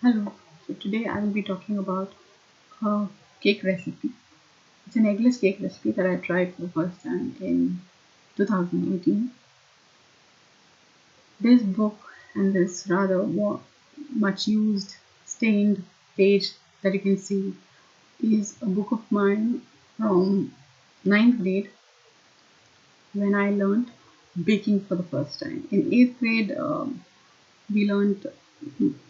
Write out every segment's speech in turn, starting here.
Hello, so today I will be talking about a cake recipe. It's an eggless cake recipe that I tried for the first time in 2018. This book and this rather much used stained page that you can see is a book of mine from ninth grade when I learned baking for the first time. In 8th grade, we learned,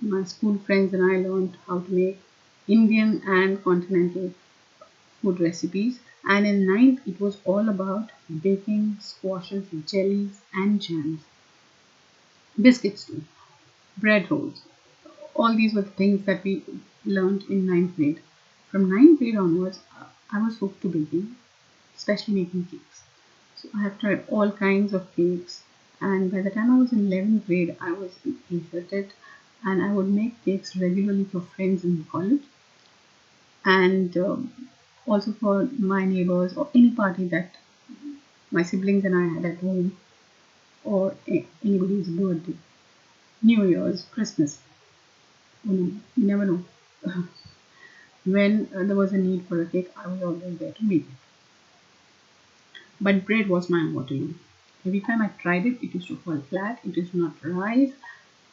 my school friends and I learned how to make Indian and continental food recipes, and in ninth it was all about baking squashes, jellies and jams, biscuits too, bread rolls. All these were the things that we learned in ninth grade. From ninth grade onwards, I was hooked to baking, especially making cakes. So I have tried all kinds of cakes, and by the time I was in 11th grade, I was ace at it, and I would make cakes regularly for friends in college, and also for my neighbors or any party that my siblings and I had at home, or anybody's birthday, New Year's, Christmas. You never know. When there was a need for a cake, I was always there to make it. But bread was my motto. Every time I tried it, it used to fall flat, it used to not rise,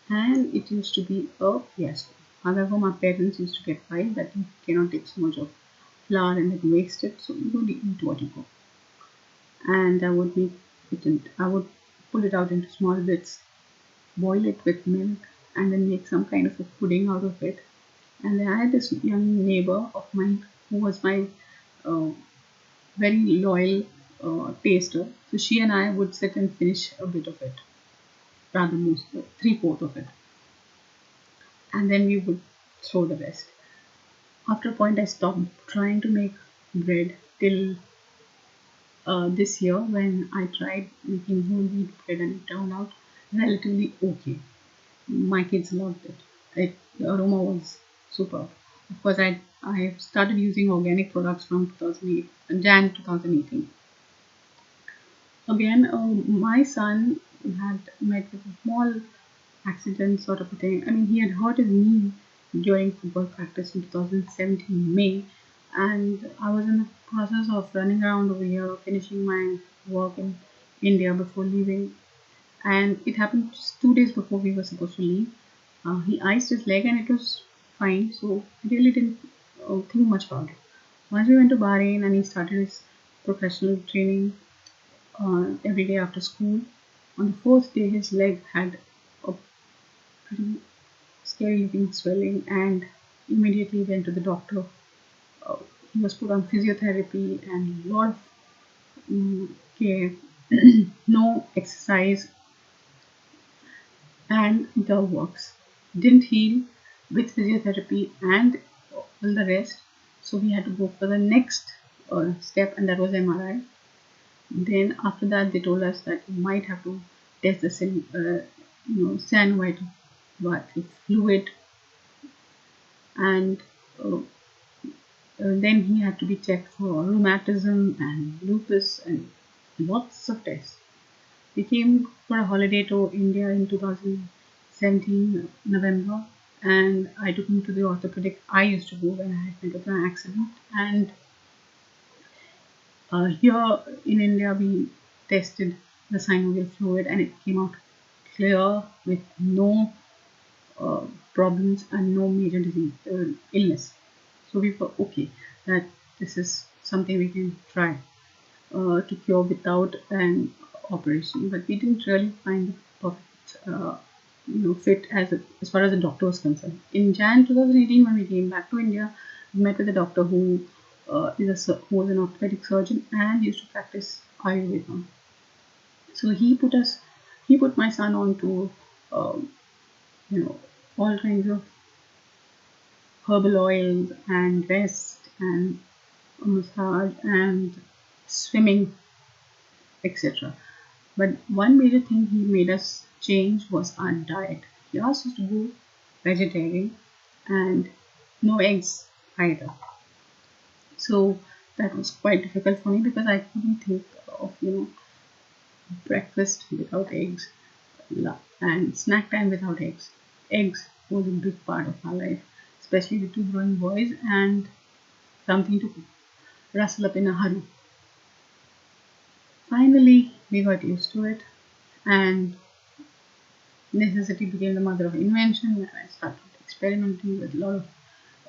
and it used to be a fiasco. However, my parents used to get fired that you cannot take so much of flour and then waste it, so you only eat what you cook. And I would make it in, I would pull it out into small bits, boil it with milk, and then make some kind of a pudding out of it. And then I had this young neighbor of mine who was my uh, very loyal taster. So she and I would sit and finish a bit of it, rather most, three-fourths of it, and then we would throw the rest. After a point, I stopped trying to make bread till this year when I tried making whole wheat bread and it turned out relatively okay. My kids loved it. The aroma was superb. Of course, I started using organic products from 2008, Jan 2018. Again, my son had met with a small accident sort of a thing. I mean, he had hurt his knee during football practice in 2017 May, and I was in the process of running around over here, finishing my work in India before leaving. And it happened just 2 days before we were supposed to leave. He iced his leg, and it was fine, so I really didn't think much about it. Once we went to Bahrain, and he started his professional training every day after school. On the fourth day, his leg had a pretty scary looking swelling, and immediately went to the doctor. Uh, he was put on physiotherapy and a lot of care, no exercise, and the works. Didn't heal with physiotherapy and all the rest, so we had to go for the next step, and that was MRI. Then after that, they told us that you might have to test the cyanoid fluid, and then he had to be checked for rheumatism and lupus and lots of tests. We came for a holiday to India in 2017 November, and I took him to the orthopedic I used to go when I had met with an accident. And here in India, we tested the synovial fluid, and it came out clear with no uh, problems and no major disease illness. So we were okay that this is something we can try to cure without an operation. But we didn't really find the perfect fit as far as the doctor was concerned. In Jan 2018, when we came back to India, we met with a doctor who was an orthopedic surgeon and used to practice Ayurveda. So he put my son on to um, all kinds of herbal oils and rest and massage and swimming, etc. But one major thing he made us change was our diet. He asked us to go vegetarian and no eggs either. So that was quite difficult for me because I couldn't think of breakfast without eggs and snack time without eggs, eggs was a big part of our life, especially with two growing boys and something to rustle up in a hurry. Finally, we got used to it, and necessity became the mother of invention, and I started experimenting with a lot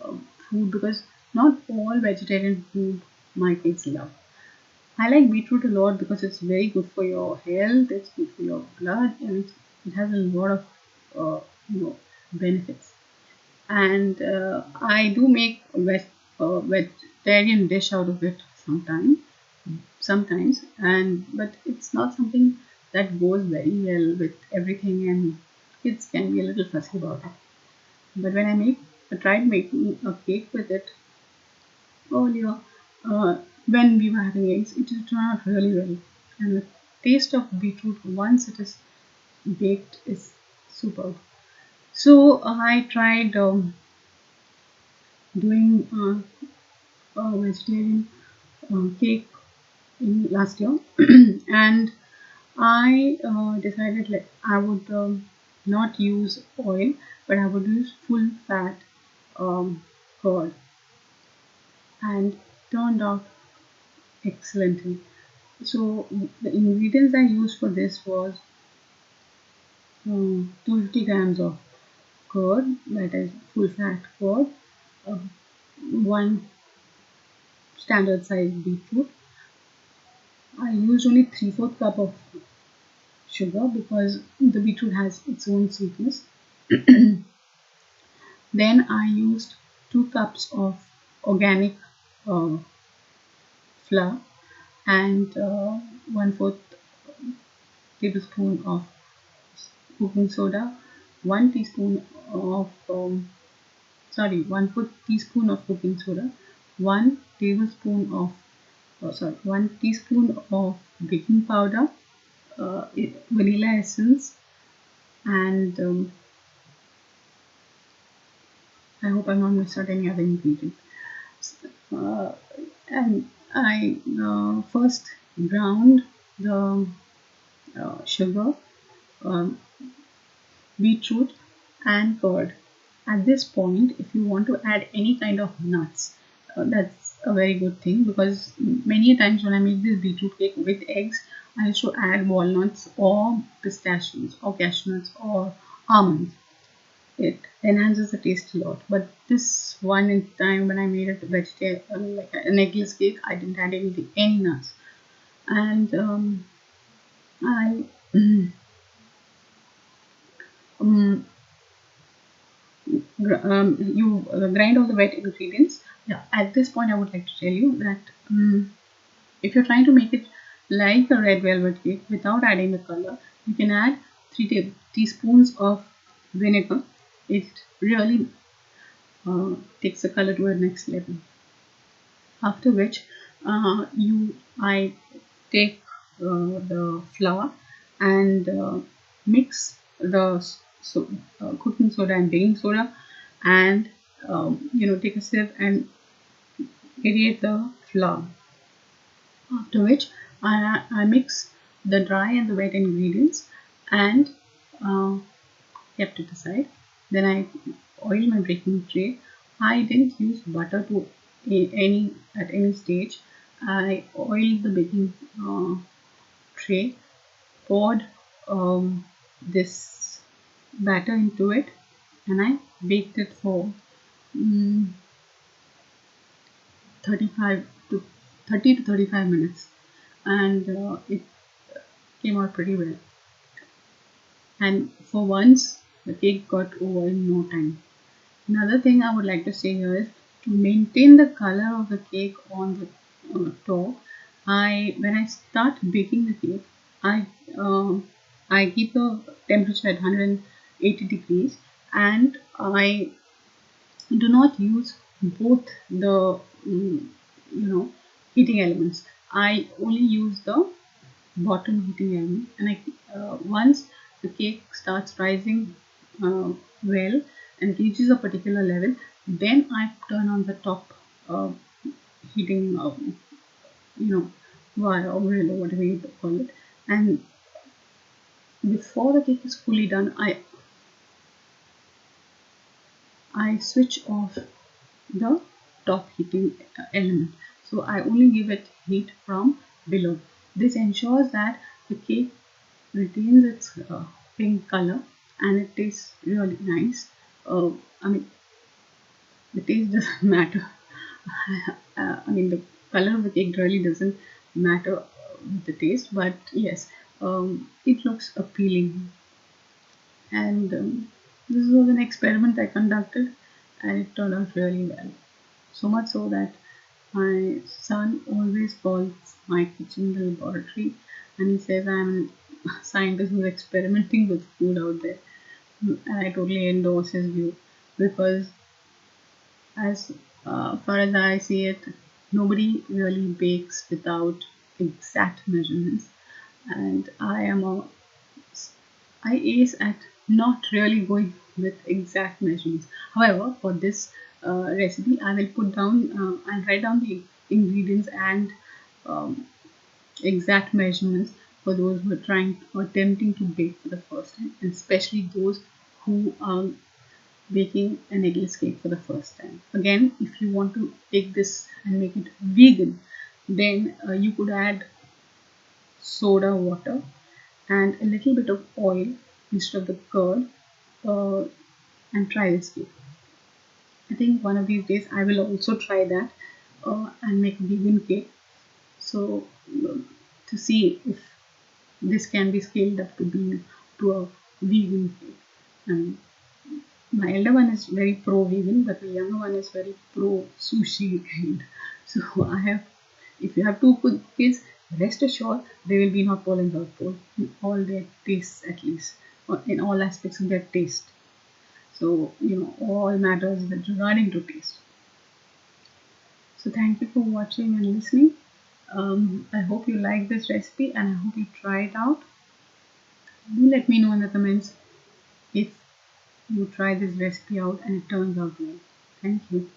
of food because not all vegetarian food my kids love. I like beetroot a lot because it's very good for your health, it's good for your blood, and it has a lot of benefits. And I do make a vegetarian dish out of it sometimes, and but it's not something that goes very well with everything, and kids can be a little fussy about it. But when I tried making a cake with it earlier, when we were having eggs, it turned out really well. And the taste of beetroot once it is baked is superb. So I tried doing a vegetarian cake in last year, and I decided like I would not use oil, but I would use full fat curd, and turned out excellently. So the ingredients I used for this was 250 grams of curd, that is full fat curd, uh, one standard size beetroot. I used only 3/4 cup of sugar because the beetroot has its own sweetness. Then I used 2 cups of organic uh, flour and 1/4 tablespoon of cooking soda, 1 teaspoon of 1/4 teaspoon of cooking soda, 1 tablespoon of 1 teaspoon of baking powder, vanilla essence, and I hope I'm not missed out any other ingredient. Uh, and I first ground the sugar, um, beetroot, and curd. At this point, if you want to add any kind of nuts, that's a very good thing because many times when I make this beetroot cake with eggs, I used to add walnuts or pistachios or cashew nuts or almonds. It enhances the taste a lot. But this one in time when I made it vegetarian, like an eggless cake, I didn't add any nuts, and I um, you grind all the wet ingredients. Yeah, at this point, I would like to tell you that if you're trying to make it like a red velvet cake without adding the color, you can add 3 teaspoons of vinegar. It really takes the color to a next level. After which, I take the flour and mix the cooking soda and baking soda, and take a sieve and aerate the flour. After which, I mix the dry and the wet ingredients and uh, kept it aside. Then I oil my baking tray. I didn't use butter to any at any stage. I oiled the baking tray, poured this batter into it, and I baked it for mm, 35 to 30 to 35 minutes, and it came out pretty well. And for once, the cake got over in no time. Another thing I would like to say here is to maintain the color of the cake on the top. When I start baking the cake, I I keep the temperature at 180 degrees, and I do not use both the heating elements. I only use the bottom heating element, and once the cake starts rising well and reaches a particular level, then I turn on the top uh, heating wire or grill or whatever you call it. And before the cake is fully done, I switch off the top heating element. So I only give it heat from below. This ensures that the cake retains its pink color and it tastes really nice. I mean, the taste doesn't matter. I mean, the color of the cake really doesn't matter with the taste, but yes, it looks appealing. And this was an experiment I conducted, and it turned out really well. So much so that my son always calls my kitchen the laboratory, and he says I'm a scientist who's experimenting with food out there. And I totally endorse his view because, as far as I see it, nobody really bakes without exact measurements, and I ace at not really going with exact measurements. However, for this recipe, I'll write down the ingredients and um, exact measurements for those who are trying or attempting to bake for the first time, and especially those who are baking an eggless cake for the first time. Again, if you want to take this and make it vegan, then you could add soda water and a little bit of oil instead of the curd, uh, and try this cake. I think one of these days I will also try that and make a vegan cake. So to see if this can be scaled up to be to a vegan cake. And my elder one is very pro vegan, but the younger one is very pro sushi kind. So I have, if you have two kids, rest assured they will be not falling out for in all their tastes at least, or in all aspects of their taste. So all matters with regarding to taste. So thank you for watching and listening. I hope you like this recipe and I hope you try it out. Do let me know in the comments if you try this recipe out and it turns out well. Thank you.